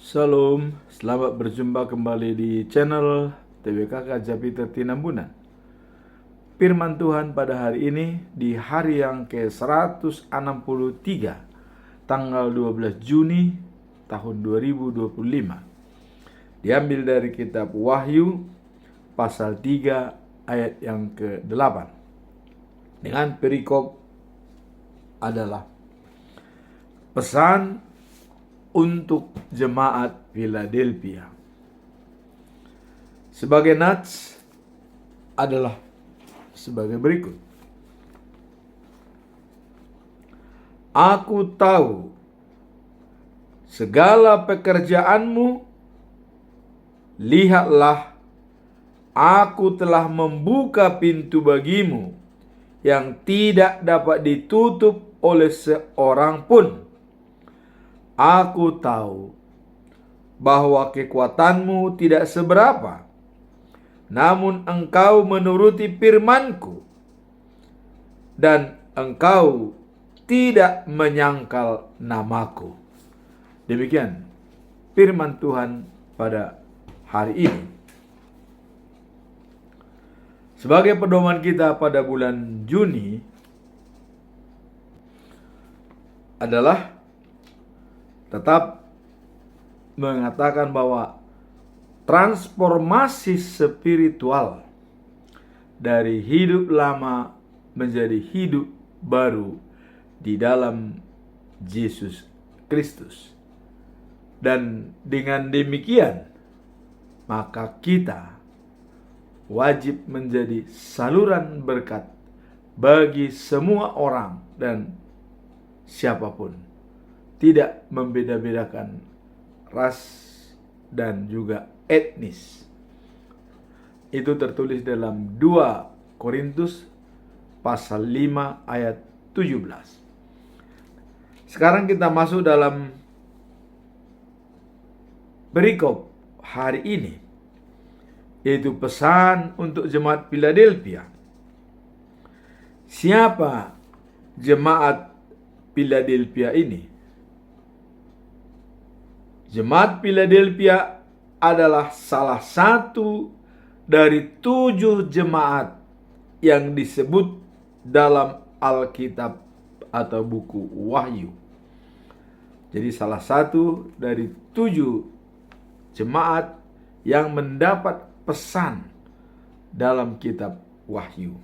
Salam, selamat berjumpa kembali di channel TWKK Japiter Tinambunan. Firman Tuhan pada hari ini di hari yang ke-163, tanggal 12 Juni tahun 2025. Diambil dari kitab Wahyu pasal 3 ayat yang ke-8. Dengan perikop adalah pesan untuk jemaat Philadelphia. Sebagai nats adalah sebagai berikut. Aku tahu segala pekerjaanmu, lihatlah aku telah membuka pintu bagimu yang tidak dapat ditutup oleh seorang pun. Aku tahu bahwa kekuatanmu tidak seberapa, namun engkau menuruti firmanku, dan engkau tidak menyangkal namaku. Demikian firman Tuhan pada hari ini. Sebagai pedoman kita pada bulan Juni adalah tetap mengatakan bahwa transformasi spiritual dari hidup lama menjadi hidup baru di dalam Yesus Kristus. Dan dengan demikian, maka kita wajib menjadi saluran berkat bagi semua orang dan siapapun. Tidak membeda-bedakan ras dan juga etnis. Itu tertulis dalam 2 Korintus pasal 5 ayat 17. Sekarang kita masuk dalam perikop hari ini, yaitu pesan untuk jemaat Philadelphia. Siapa jemaat Philadelphia ini? Jemaat Philadelphia adalah salah satu dari 7 jemaat yang disebut dalam Alkitab atau buku Wahyu. Jadi salah satu dari 7 jemaat yang mendapat pesan dalam kitab Wahyu,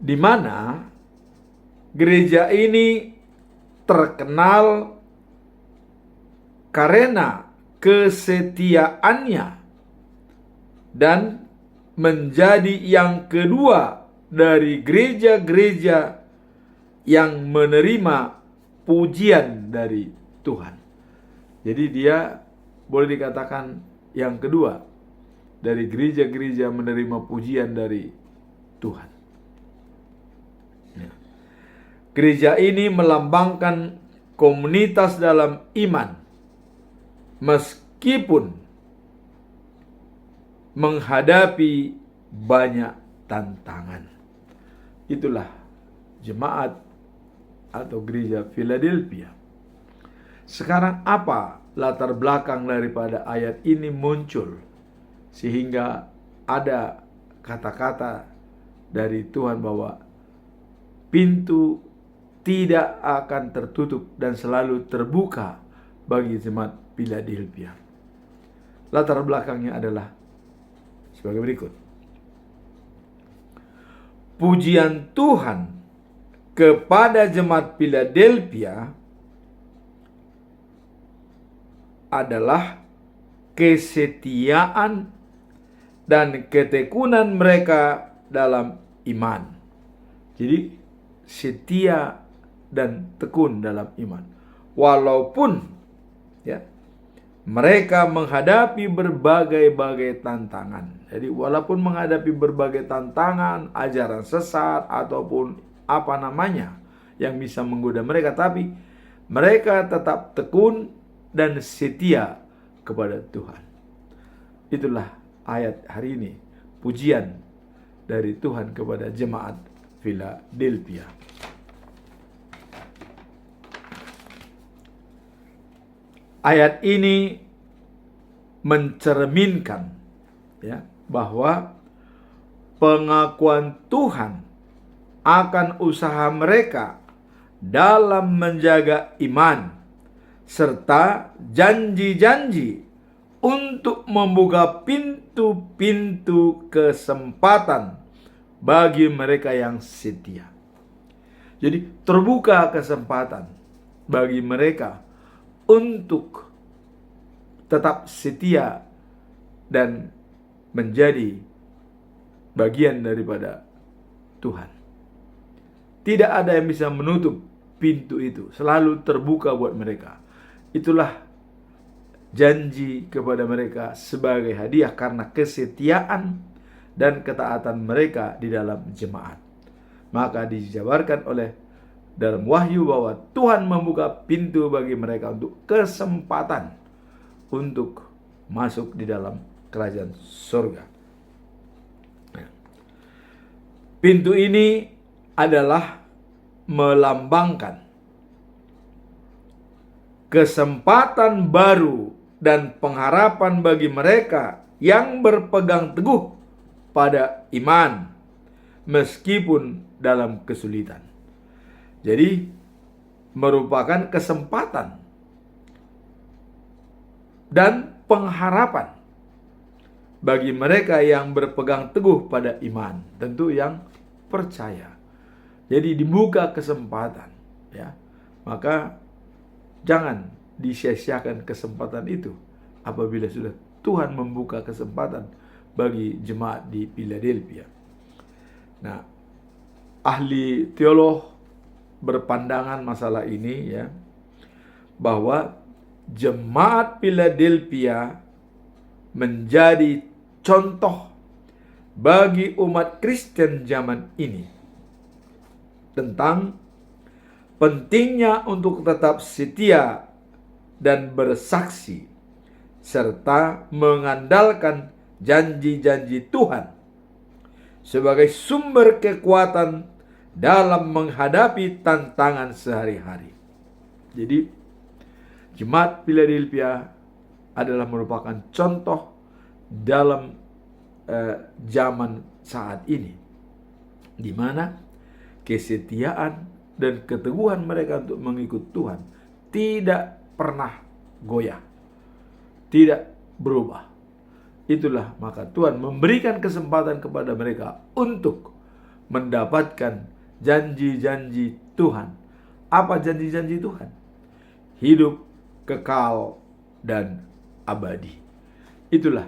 di mana gereja ini terkenal karena kesetiaannya dan menjadi yang kedua dari gereja-gereja yang menerima pujian dari Tuhan. Jadi dia boleh dikatakan yang kedua dari gereja-gereja menerima pujian dari Tuhan. Gereja ini melambangkan komunitas dalam iman, meskipun menghadapi banyak tantangan. Itulah jemaat atau gereja Philadelphia. Sekarang apa latar belakang daripada ayat ini muncul sehingga ada kata-kata dari Tuhan bahwa pintu tidak akan tertutup dan selalu terbuka bagi jemaat Philadelphia? Latar belakangnya adalah sebagai berikut. Pujian Tuhan kepada jemaat Philadelphia adalah kesetiaan dan ketekunan mereka dalam iman. Jadi setia dan tekun dalam iman. Walaupun mereka menghadapi berbagai-bagai tantangan. Jadi walaupun menghadapi berbagai tantangan, ajaran sesat ataupun yang bisa menggoda mereka, tapi mereka tetap tekun dan setia kepada Tuhan. Itulah ayat hari ini, pujian dari Tuhan kepada jemaat Philadelphia. Ayat ini mencerminkan ya bahwa pengakuan Tuhan akan usaha mereka dalam menjaga iman serta janji-janji untuk membuka pintu-pintu kesempatan bagi mereka yang setia. Jadi terbuka kesempatan bagi mereka untuk tetap setia dan menjadi bagian daripada Tuhan. Tidak ada yang bisa menutup pintu itu, selalu terbuka buat mereka. Itulah janji kepada mereka sebagai hadiah karena kesetiaan dan ketaatan mereka di dalam jemaat. Maka dijabarkan oleh dalam Wahyu bahwa Tuhan membuka pintu bagi mereka untuk kesempatan untuk masuk di dalam kerajaan surga. Pintu ini adalah melambangkan kesempatan baru dan pengharapan bagi mereka yang berpegang teguh pada iman meskipun dalam kesulitan. Jadi merupakan kesempatan dan pengharapan bagi mereka yang berpegang teguh pada iman, tentu yang percaya. Jadi dibuka kesempatan ya. Maka jangan disia-siakan kesempatan itu apabila sudah Tuhan membuka kesempatan bagi jemaat di Philadelphia. Nah, ahli teolog berpandangan masalah ini ya, bahwa jemaat Philadelphia menjadi contoh bagi umat Kristen zaman ini tentang pentingnya untuk tetap setia dan bersaksi serta mengandalkan janji-janji Tuhan sebagai sumber kekuatan dalam menghadapi tantangan sehari-hari. Jadi jemaat Philadelphia adalah merupakan contoh dalam zaman saat ini, di mana kesetiaan dan keteguhan mereka untuk mengikut Tuhan tidak pernah goyah, tidak berubah. Itulah maka Tuhan memberikan kesempatan kepada mereka untuk mendapatkan janji-janji Tuhan. Apa janji-janji Tuhan? Hidup kekal dan abadi. Itulah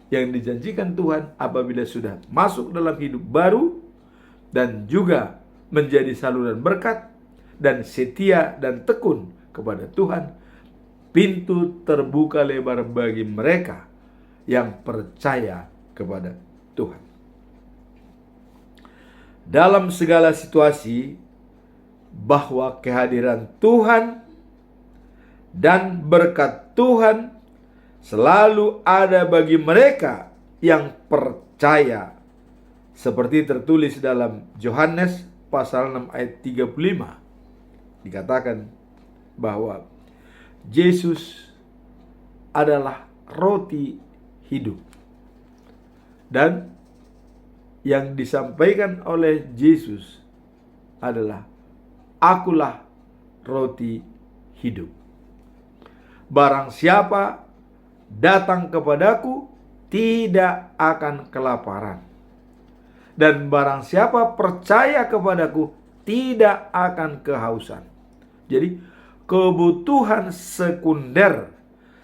yang dijanjikan Tuhan apabila sudah masuk dalam hidup baru dan juga menjadi saluran berkat dan setia dan tekun kepada Tuhan. Pintu terbuka lebar bagi mereka yang percaya kepada Tuhan. Dalam segala situasi, bahwa kehadiran Tuhan dan berkat Tuhan selalu ada bagi mereka yang percaya. Seperti tertulis dalam Yohanes pasal 6 ayat 35. Dikatakan bahwa Yesus adalah roti hidup. Dan yang disampaikan oleh Yesus adalah, akulah roti hidup. Barang siapa datang kepadaku tidak akan kelaparan. Dan barang siapa percaya kepadaku tidak akan kehausan. Jadi kebutuhan sekunder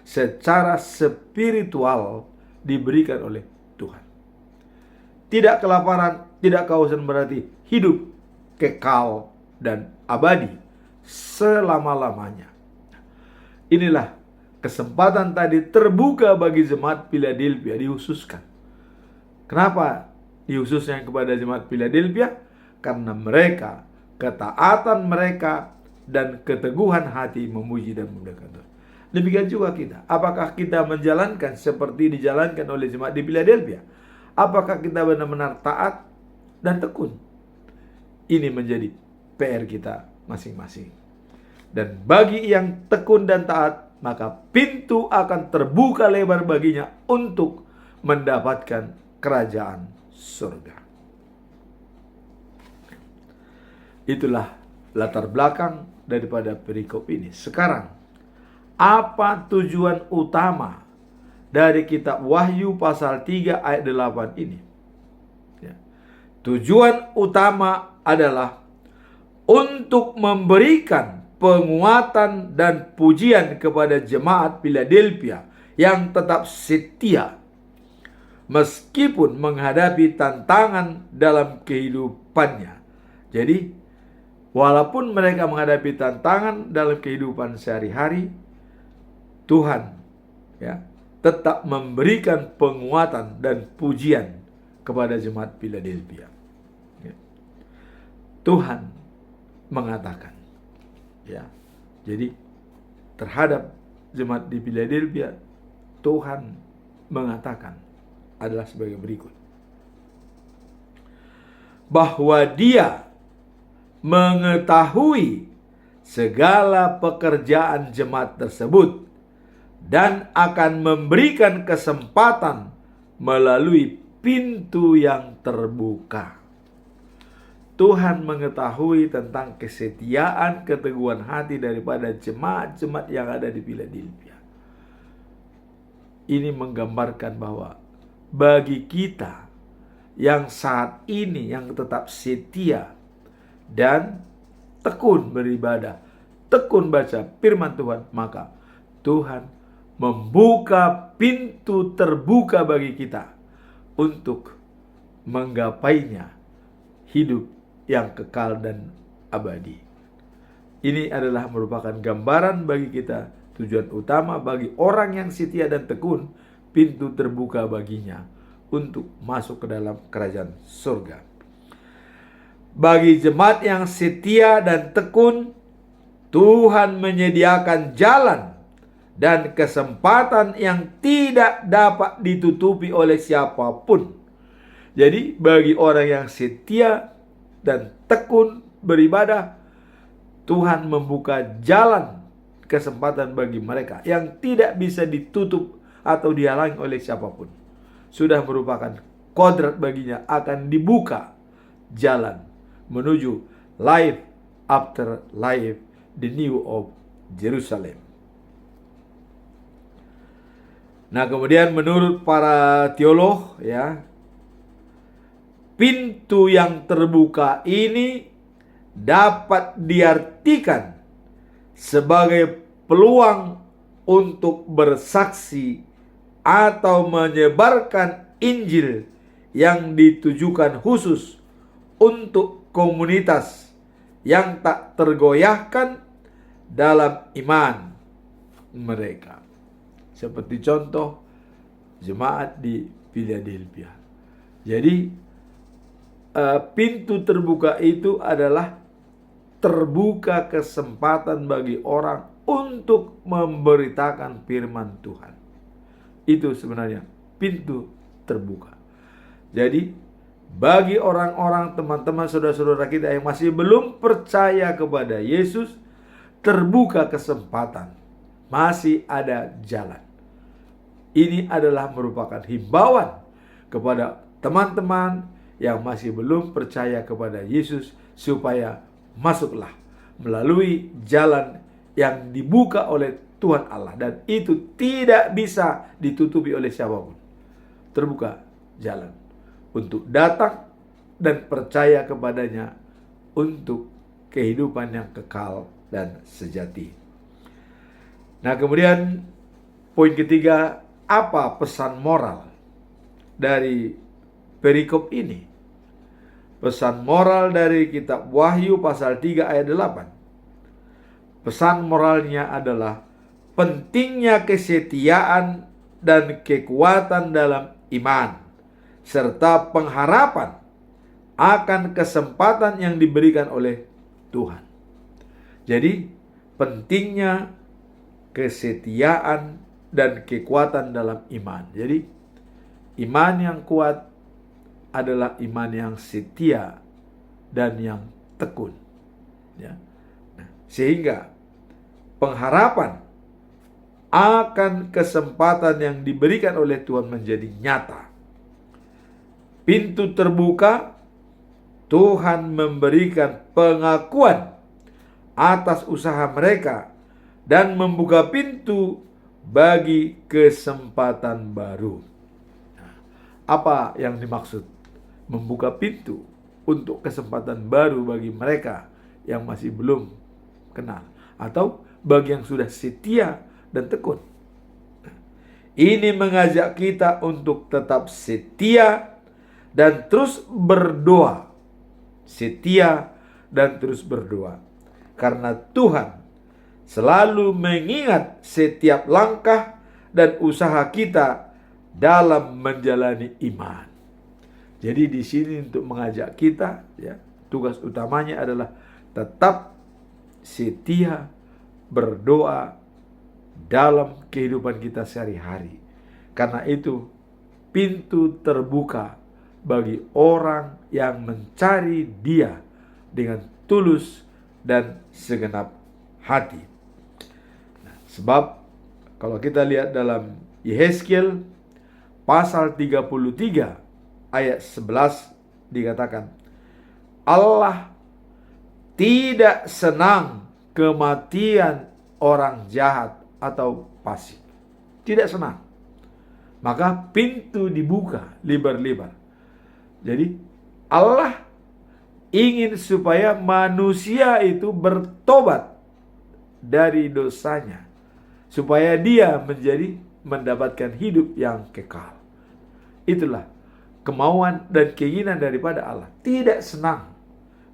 secara spiritual diberikan oleh Tuhan. Tidak kelaparan, tidak kehausan berarti hidup kekal dan abadi selama-lamanya. Inilah kesempatan tadi terbuka bagi jemaat Philadelphia, dihususkan. Kenapa dihususnya kepada jemaat Philadelphia? Karena mereka, ketaatan mereka dan keteguhan hati memuji dan memuliakan Tuhan. Demikian juga kita. Apakah kita menjalankan seperti dijalankan oleh jemaat di Philadelphia? Apakah kita benar-benar taat dan tekun? Ini menjadi PR kita masing-masing. Dan bagi yang tekun dan taat, maka pintu akan terbuka lebar baginya untuk mendapatkan kerajaan surga. Itulah latar belakang daripada perikop ini. Sekarang, apa tujuan utama dari kitab Wahyu pasal 3 ayat 8 ini? Ya. Tujuan utama adalah untuk memberikan penguatan dan pujian kepada jemaat Philadelphia yang tetap setia meskipun menghadapi tantangan dalam kehidupannya. Jadi, walaupun mereka menghadapi tantangan dalam kehidupan sehari-hari, Tuhan tetap memberikan penguatan dan pujian kepada jemaat Philadelphia. Tuhan mengatakan, jadi terhadap jemaat di Philadelphia, Tuhan mengatakan adalah sebagai berikut. Bahwa Dia mengetahui segala pekerjaan jemaat tersebut dan akan memberikan kesempatan melalui pintu yang terbuka. Tuhan mengetahui tentang kesetiaan, keteguhan hati daripada jemaat-jemaat yang ada di Philadelphia. Ini menggambarkan bahwa bagi kita yang saat ini yang tetap setia dan tekun beribadah, tekun baca firman Tuhan, maka Tuhan membuka pintu terbuka bagi kita untuk menggapainya hidup yang kekal dan abadi. Ini adalah merupakan gambaran bagi kita, tujuan utama bagi orang yang setia dan tekun, pintu terbuka baginya untuk masuk ke dalam kerajaan surga. Bagi jemaat yang setia dan tekun, Tuhan menyediakan jalan dan kesempatan yang tidak dapat ditutupi oleh siapapun. Jadi bagi orang yang setia dan tekun beribadah, Tuhan membuka jalan kesempatan bagi mereka yang tidak bisa ditutup atau dihalangi oleh siapapun. Sudah merupakan kodrat baginya, akan dibuka jalan menuju life after life, the new of Jerusalem. Nah, kemudian menurut para teolog, pintu yang terbuka ini dapat diartikan sebagai peluang untuk bersaksi atau menyebarkan Injil yang ditujukan khusus untuk komunitas yang tak tergoyahkan dalam iman mereka. Seperti contoh jemaat di Philadelphia. Jadi pintu terbuka itu adalah terbuka kesempatan bagi orang untuk memberitakan firman Tuhan. Itu sebenarnya pintu terbuka. Jadi bagi orang-orang, teman-teman, saudara-saudara kita yang masih belum percaya kepada Yesus, terbuka kesempatan. Masih ada jalan. Ini adalah merupakan himbauan kepada teman-teman yang masih belum percaya kepada Yesus, supaya masuklah melalui jalan yang dibuka oleh Tuhan Allah, dan itu tidak bisa ditutupi oleh siapapun. Terbuka jalan untuk datang dan percaya kepadanya untuk kehidupan yang kekal dan sejati. Nah, kemudian poin ketiga, apa pesan moral dari perikop ini? Pesan moral dari kitab Wahyu pasal 3 ayat 8. Pesan moralnya adalah pentingnya kesetiaan dan kekuatan dalam iman, serta pengharapan akan kesempatan yang diberikan oleh Tuhan. Jadi pentingnya kesetiaan dan kekuatan dalam iman. Jadi iman yang kuat adalah iman yang setia dan yang tekun. Sehingga pengharapan akan kesempatan yang diberikan oleh Tuhan menjadi nyata. Pintu terbuka, Tuhan memberikan pengakuan atas usaha mereka dan membuka pintu bagi kesempatan baru. Nah, apa yang dimaksud? Membuka pintu untuk kesempatan baru bagi mereka yang masih belum kenal, atau bagi yang sudah setia dan tekun. Ini mengajak kita untuk tetap setia dan terus berdoa. Setia dan terus berdoa. Karena Tuhan selalu mengingat setiap langkah dan usaha kita dalam menjalani iman. Jadi di sini untuk mengajak kita, ya, tugas utamanya adalah tetap setia berdoa dalam kehidupan kita sehari-hari. Karena itu pintu terbuka bagi orang yang mencari Dia dengan tulus dan segenap hati. Nah, sebab kalau kita lihat dalam Yehezkiel pasal 33 ayat 11 dikatakan, Allah tidak senang kematian orang jahat atau fasik. Tidak senang. Maka pintu dibuka lebar-lebar. Jadi Allah ingin supaya manusia itu bertobat dari dosanya, supaya dia mendapatkan hidup yang kekal. Itulah kemauan dan keinginan daripada Allah. Tidak senang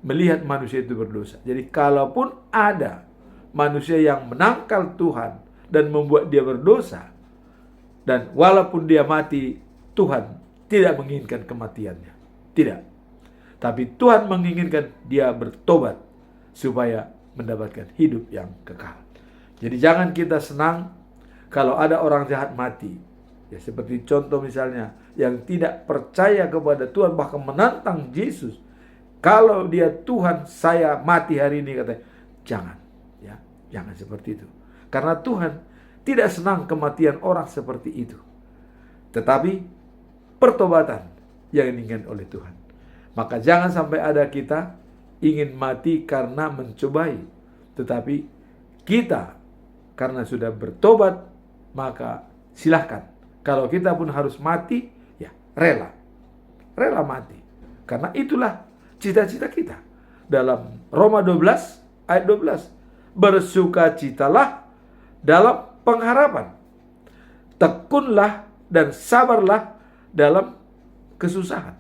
melihat manusia itu berdosa. Jadi kalaupun ada manusia yang menangkal Tuhan dan membuat dia berdosa, dan walaupun dia mati, Tuhan tidak menginginkan kematiannya. Tidak. Tapi Tuhan menginginkan dia bertobat supaya mendapatkan hidup yang kekal. Jadi jangan kita senang kalau ada orang jahat mati. Ya, seperti contoh misalnya yang tidak percaya kepada Tuhan, bahkan menantang Yesus. Kalau dia, Tuhan saya mati hari ini, katanya, jangan. Ya, jangan seperti itu. Karena Tuhan tidak senang kematian orang seperti itu. Tetapi pertobatan yang diinginkan oleh Tuhan. Maka jangan sampai ada kita ingin mati karena mencobai. Tetapi kita karena sudah bertobat, maka silahkan. Kalau kita pun harus mati, ya rela. Rela mati. Karena itulah cita-cita kita. Dalam Roma 12 ayat 12. Bersukacitalah dalam pengharapan. Tekunlah dan sabarlah dalam kesusahan.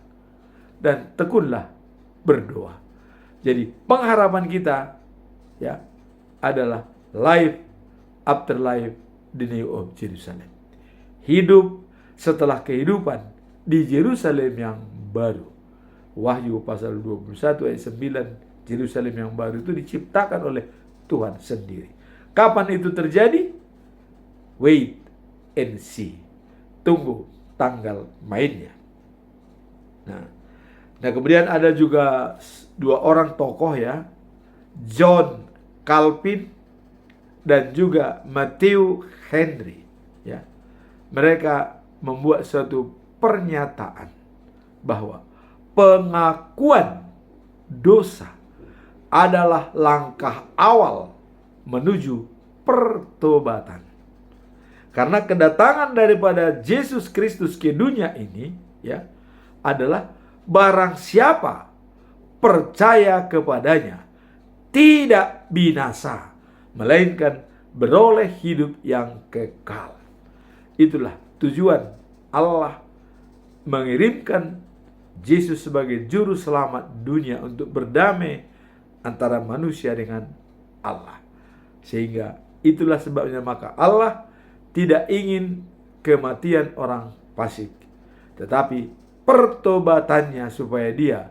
Dan tekunlah berdoa. Jadi pengharapan kita, ya, adalah life after life, the new of Jerusalem. Hidup setelah kehidupan di Yerusalem yang baru. Wahyu pasal 21 ayat 9, Yerusalem yang baru itu diciptakan oleh Tuhan sendiri. Kapan itu terjadi? Wait and see. Tunggu tanggal mainnya. Nah, kemudian ada juga dua orang tokoh, ya, John Calvin dan juga Matthew Henry, ya. Mereka membuat suatu pernyataan bahwa pengakuan dosa adalah langkah awal menuju pertobatan. Karena kedatangan daripada Yesus Kristus ke dunia ini, ya, adalah barang siapa percaya kepadanya tidak binasa, melainkan beroleh hidup yang kekal. Itulah tujuan Allah mengirimkan Yesus sebagai juru selamat dunia untuk berdamai antara manusia dengan Allah. Sehingga itulah sebabnya maka Allah tidak ingin kematian orang fasik, tetapi pertobatannya supaya dia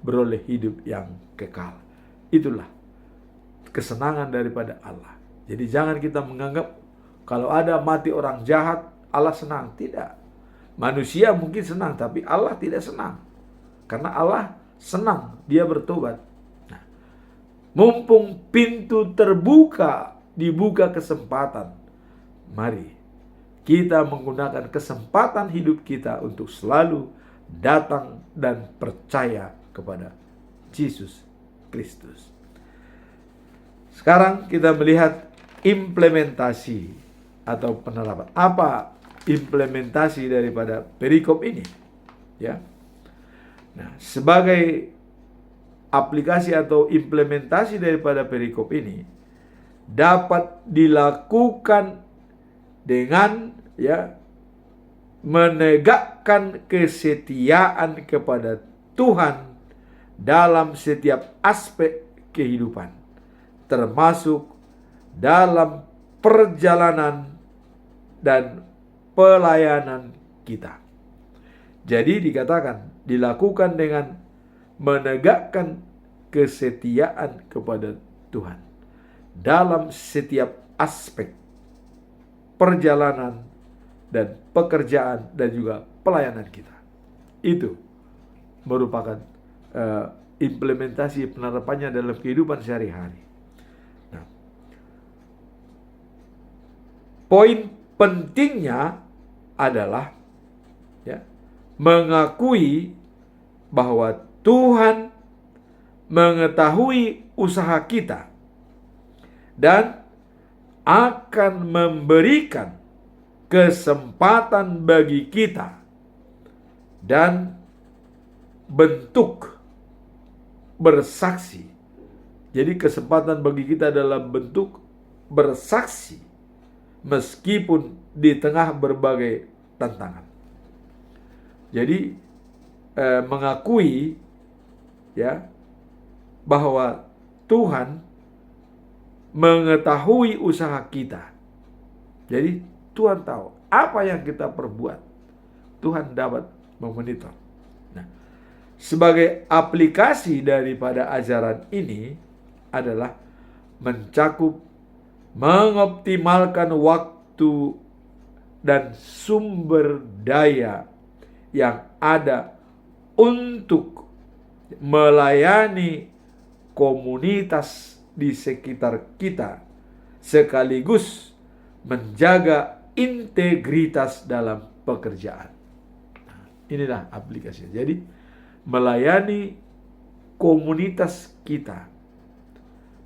beroleh hidup yang kekal. Itulah kesenangan daripada Allah. Jadi jangan kita menganggap kalau ada mati orang jahat, Allah senang. Tidak. Manusia mungkin senang, tapi Allah tidak senang. Karena Allah senang dia bertobat. Nah, mumpung pintu terbuka, dibuka kesempatan, mari kita menggunakan kesempatan hidup kita untuk selalu datang dan percaya kepada Yesus Kristus. Sekarang kita melihat implementasi atau penerapan. Apa implementasi daripada perikop ini? Ya. Nah, sebagai aplikasi atau implementasi daripada perikop ini dapat dilakukan dengan menegakkan kesetiaan kepada Tuhan dalam setiap aspek kehidupan, termasuk dalam perjalanan dan pelayanan kita. Jadi dikatakan dilakukan dengan menegakkan kesetiaan kepada Tuhan dalam setiap aspek perjalanan dan pekerjaan dan juga pelayanan kita. Itu merupakan implementasi penerapannya dalam kehidupan sehari-hari. Nah, poin pentingnya adalah mengakui bahwa Tuhan mengetahui usaha kita dan akan memberikan kesempatan bagi kita dan bentuk bersaksi. Jadi kesempatan bagi kita dalam bentuk bersaksi meskipun di tengah berbagai tantangan. Jadi mengakui bahwa Tuhan mengetahui usaha kita. Jadi Tuhan tahu apa yang kita perbuat. Tuhan dapat memonitor. Nah, sebagai aplikasi daripada ajaran ini adalah mencakup mengoptimalkan waktu dan sumber daya yang ada untuk melayani komunitas di sekitar kita, sekaligus menjaga integritas dalam pekerjaan. Nah, inilah aplikasinya. Jadi melayani komunitas kita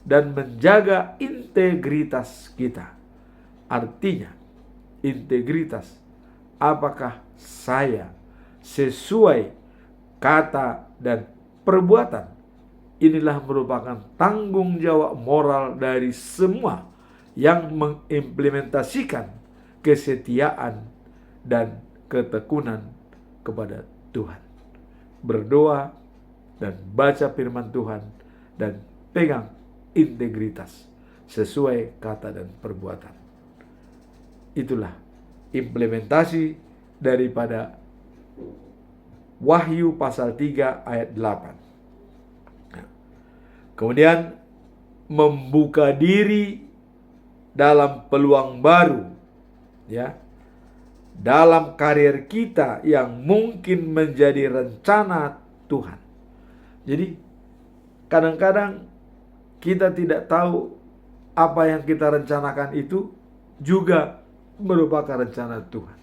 dan menjaga integritas kita. Artinya integritas, apakah saya sesuai kata dan perbuatan. Inilah merupakan tanggung jawab moral dari semua yang mengimplementasikan kesetiaan dan ketekunan kepada Tuhan. Berdoa dan baca firman Tuhan dan pegang integritas sesuai kata dan perbuatan. Itulah implementasi daripada Wahyu pasal 3 ayat 8. Kemudian membuka diri dalam peluang baru dalam karir kita yang mungkin menjadi rencana Tuhan. Jadi kadang-kadang kita tidak tahu apa yang kita rencanakan itu juga merupakan rencana Tuhan.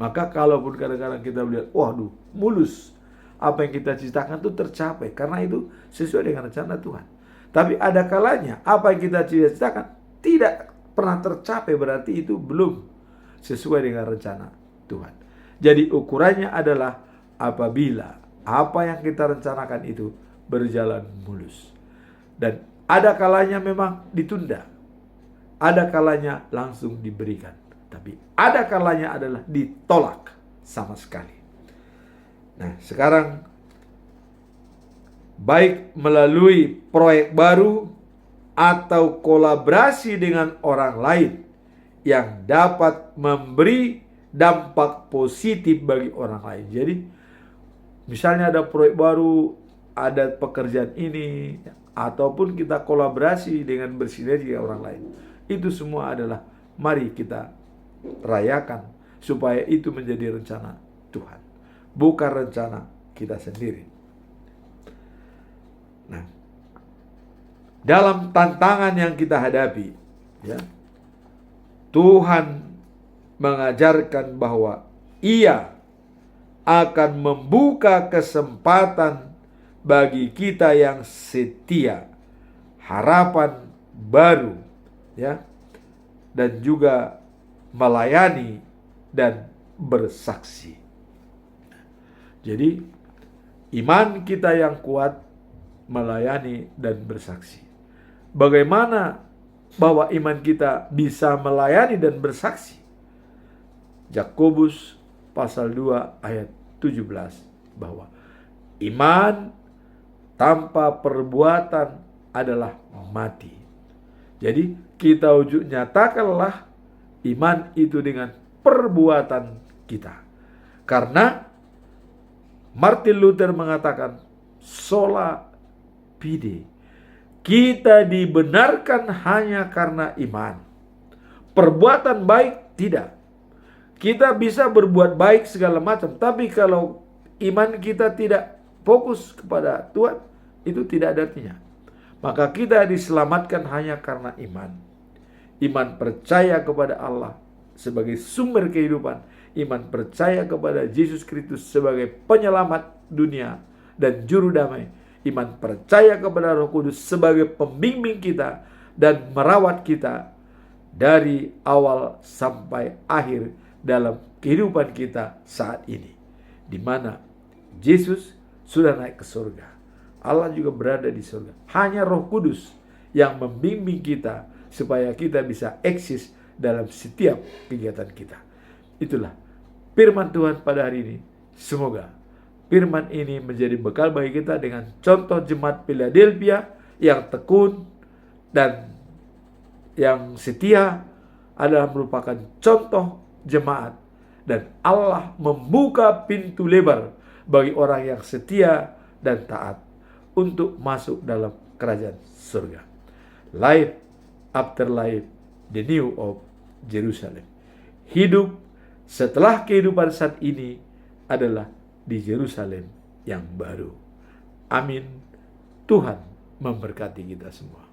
Maka kalaupun kadang-kadang kita melihat, waduh, mulus, apa yang kita cita-citakan itu tercapai, karena itu sesuai dengan rencana Tuhan. Tapi ada kalanya apa yang kita cita-citakan tidak pernah tercapai, berarti itu belum sesuai dengan rencana Tuhan. Jadi ukurannya adalah apabila apa yang kita rencanakan itu berjalan mulus. Dan ada kalanya memang ditunda, ada kalanya langsung diberikan, tapi ada kalanya adalah ditolak sama sekali. Nah, sekarang baik melalui proyek baru atau kolaborasi dengan orang lain yang dapat memberi dampak positif bagi orang lain. Jadi misalnya ada proyek baru, ada pekerjaan ini, ataupun kita kolaborasi dengan bersinergi dengan orang lain. Itu semua adalah mari kita rayakan supaya itu menjadi rencana Tuhan, bukan rencana kita sendiri. Nah, dalam tantangan yang kita hadapi, Tuhan mengajarkan bahwa Ia akan membuka kesempatan bagi kita yang setia, harapan baru, ya, dan juga melayani dan bersaksi. Jadi iman kita yang kuat melayani dan bersaksi. Bagaimana bahwa iman kita bisa melayani dan bersaksi? Yakobus pasal 2 ayat 17 bahwa iman tanpa perbuatan adalah mati. Jadi kita ujuk nyatakanlah iman itu dengan perbuatan kita. Karena Martin Luther mengatakan sola fide, kita dibenarkan hanya karena iman. Perbuatan baik tidak. Kita bisa berbuat baik segala macam, tapi kalau iman kita tidak fokus kepada Tuhan, itu tidak ada artinya. Maka kita diselamatkan hanya karena iman. Iman percaya kepada Allah sebagai sumber kehidupan. Iman percaya kepada Yesus Kristus sebagai penyelamat dunia dan juru damai. Iman percaya kepada Roh Kudus sebagai pembimbing kita dan merawat kita dari awal sampai akhir dalam kehidupan kita saat ini, di mana Yesus sudah naik ke surga. Allah juga berada di surga. Hanya Roh Kudus yang membimbing kita supaya kita bisa eksis dalam setiap kegiatan kita. Itulah firman Tuhan pada hari ini. Semoga firman ini menjadi bekal bagi kita dengan contoh jemaat Philadelphia yang tekun dan yang setia adalah merupakan contoh jemaat, dan Allah membuka pintu lebar bagi orang yang setia dan taat untuk masuk dalam kerajaan surga. Life after life, the new of Jerusalem. Hidup setelah kehidupan saat ini adalah di Yerusalem yang baru. Amin. Tuhan memberkati kita semua.